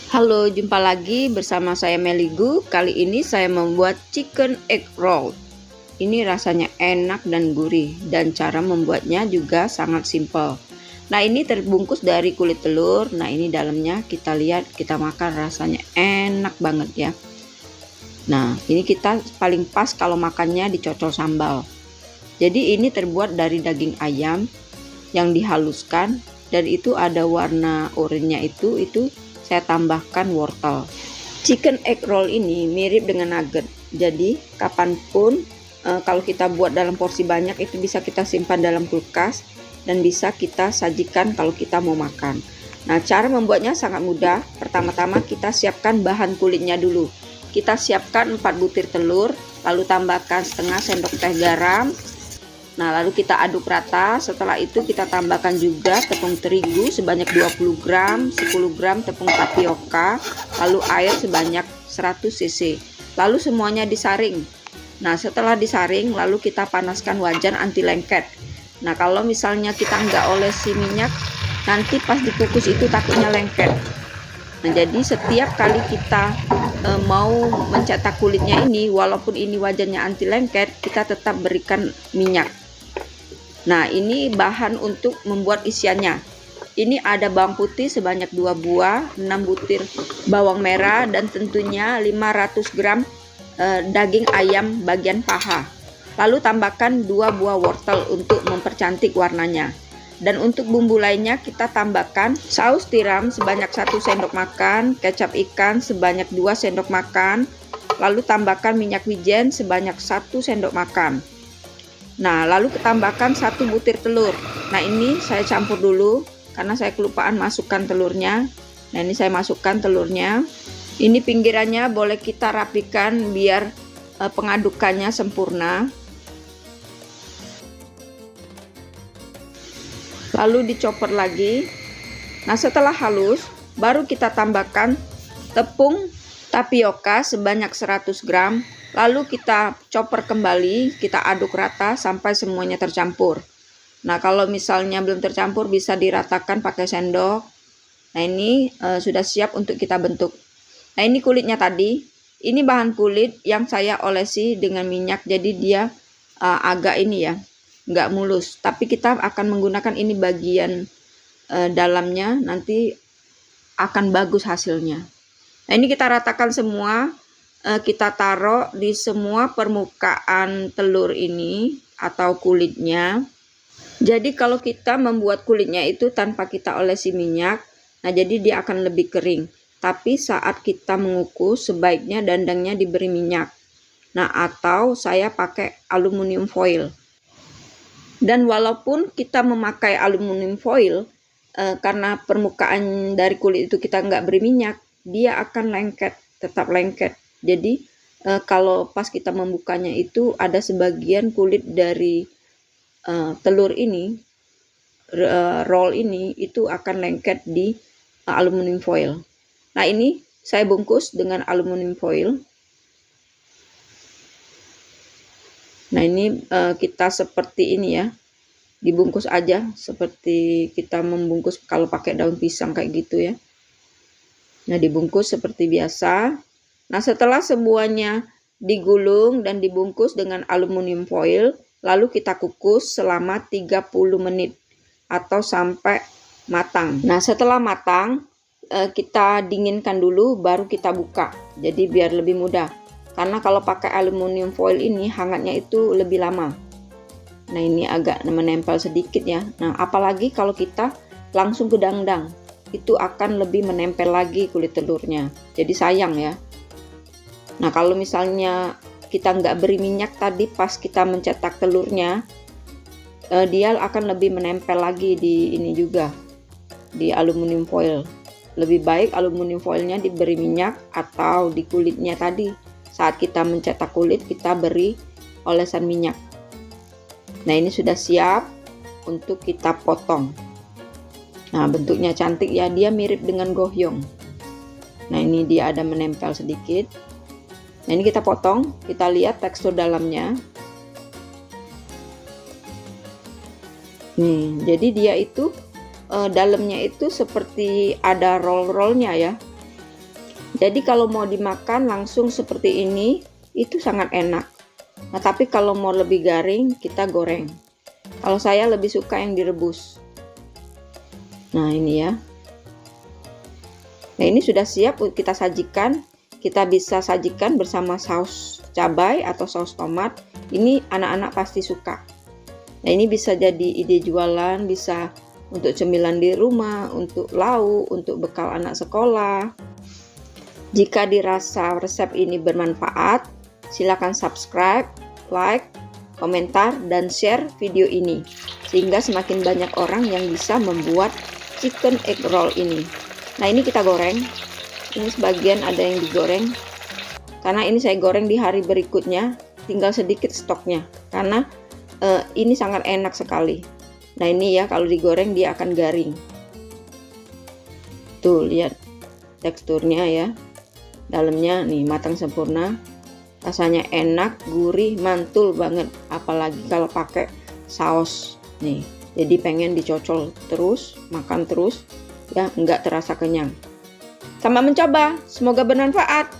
Halo, jumpa lagi bersama saya Meligu. Kali ini saya membuat chicken egg roll. Ini rasanya enak dan gurih, dan cara membuatnya juga sangat simpel. Nah, ini terbungkus dari kulit telur. Nah, ini dalamnya kita lihat, kita makan rasanya enak banget ya. Nah, ini kita paling pas kalau makannya dicocol sambal. Jadi ini terbuat dari daging ayam yang dihaluskan, dan itu ada warna oranye itu saya tambahkan wortel. Chicken egg roll ini mirip dengan nugget, jadi kapanpun kalau kita buat dalam porsi banyak itu bisa kita simpan dalam kulkas dan bisa kita sajikan kalau kita mau makan. Nah, cara membuatnya sangat mudah. Pertama-tama kita siapkan bahan kulitnya dulu. Kita siapkan 4 butir telur, lalu tambahkan setengah sendok teh garam. Nah, lalu kita aduk rata. Setelah itu kita tambahkan juga tepung terigu sebanyak 20 gram, 10 gram tepung tapioka, lalu air sebanyak 100 cc. Lalu semuanya disaring. Nah, setelah disaring, lalu kita panaskan wajan anti lengket. Nah, kalau misalnya kita nggak olesi minyak, nanti pas dikukus itu takutnya lengket. Nah, jadi setiap kali kita mau mencetak kulitnya ini, walaupun ini wajannya anti lengket, kita tetap berikan minyak. Nah, ini bahan untuk membuat isiannya. Ini ada bawang putih sebanyak 2 buah, 6 butir bawang merah, dan tentunya 500 gram daging ayam bagian paha. Lalu tambahkan 2 buah wortel untuk mempercantik warnanya. Dan untuk bumbu lainnya kita tambahkan saus tiram sebanyak 1 sendok makan, kecap ikan sebanyak 2 sendok makan, lalu tambahkan minyak wijen sebanyak 1 sendok makan. Nah, lalu tambahkan 1 butir telur. Nah, ini saya campur dulu karena saya kelupaan masukkan telurnya. Nah, ini saya masukkan telurnya. Ini pinggirannya boleh kita rapikan biar pengadukannya sempurna. Lalu dicopot lagi. Nah, setelah halus, baru kita tambahkan tepung tapioka sebanyak 100 gram. Lalu kita chopper kembali, kita aduk rata sampai semuanya tercampur. Nah, kalau misalnya belum tercampur bisa diratakan pakai sendok. Nah, ini sudah siap untuk kita bentuk. Nah, ini kulitnya tadi. Ini bahan kulit yang saya olesi dengan minyak, jadi dia agak ini ya, nggak mulus. Tapi kita akan menggunakan ini bagian dalamnya, nanti akan bagus hasilnya. Nah, ini kita ratakan semua. Kita taruh di semua permukaan telur ini atau kulitnya. Jadi kalau kita membuat kulitnya itu tanpa kita olesi minyak, nah jadi dia akan lebih kering. Tapi saat kita mengukus sebaiknya dandangnya diberi minyak. Nah, atau saya pakai aluminium foil. Dan walaupun kita memakai aluminium foil, karena permukaan dari kulit itu kita nggak beri minyak, dia akan lengket, tetap lengket. Jadi kalau pas kita membukanya itu ada sebagian kulit dari telur ini, roll ini itu akan lengket di aluminium foil. Nah, ini saya bungkus dengan aluminium foil. Nah, ini kita seperti ini ya, dibungkus aja seperti kita membungkus kalau pakai daun pisang kayak gitu ya. Nah, dibungkus seperti biasa. Nah, setelah semuanya digulung dan dibungkus dengan aluminium foil, lalu kita kukus selama 30 menit atau sampai matang. Nah, setelah matang, kita dinginkan dulu baru kita buka. Jadi biar lebih mudah. Karena kalau pakai aluminium foil ini hangatnya itu lebih lama. Nah, ini agak menempel sedikit ya. Nah, apalagi kalau kita langsung ke dangdang, itu akan lebih menempel lagi kulit telurnya. Jadi sayang ya. Nah, kalau misalnya kita nggak beri minyak tadi pas kita mencetak telurnya, dia akan lebih menempel lagi di ini juga, di aluminium foil. Lebih baik aluminium foilnya diberi minyak atau di kulitnya tadi. Saat kita mencetak kulit, kita beri olesan minyak. Nah, ini sudah siap untuk kita potong. Nah, bentuknya cantik ya, dia mirip dengan gohyong. Nah, ini dia ada menempel sedikit. Nah, ini kita potong, kita lihat tekstur dalamnya. Nih, jadi dia itu dalamnya itu seperti ada roll-rollnya ya. Jadi kalau mau dimakan langsung seperti ini, itu sangat enak. Nah, tapi kalau mau lebih garing, kita goreng. Kalau saya lebih suka yang direbus. Nah, ini ya. Nah, ini sudah siap kita sajikan. Kita bisa sajikan bersama saus cabai atau saus tomat. Ini anak-anak pasti suka. Nah, ini bisa jadi ide jualan, bisa untuk cemilan di rumah, untuk lauk, untuk bekal anak sekolah. Jika dirasa resep ini bermanfaat, silakan subscribe, like, komentar, dan share video ini, sehingga semakin banyak orang yang bisa membuat chicken egg roll ini. Nah, ini kita goreng. Ini sebagian ada yang digoreng, karena ini saya goreng di hari berikutnya, tinggal sedikit stoknya, karena ini sangat enak sekali. Nah, ini ya, kalau digoreng dia akan garing. Tuh, lihat teksturnya ya. Dalamnya nih matang sempurna. Rasanya enak, gurih, mantul banget. Apalagi kalau pakai saus nih. Jadi pengen dicocol terus, makan terus ya, nggak terasa kenyang. Selamat mencoba, semoga bermanfaat.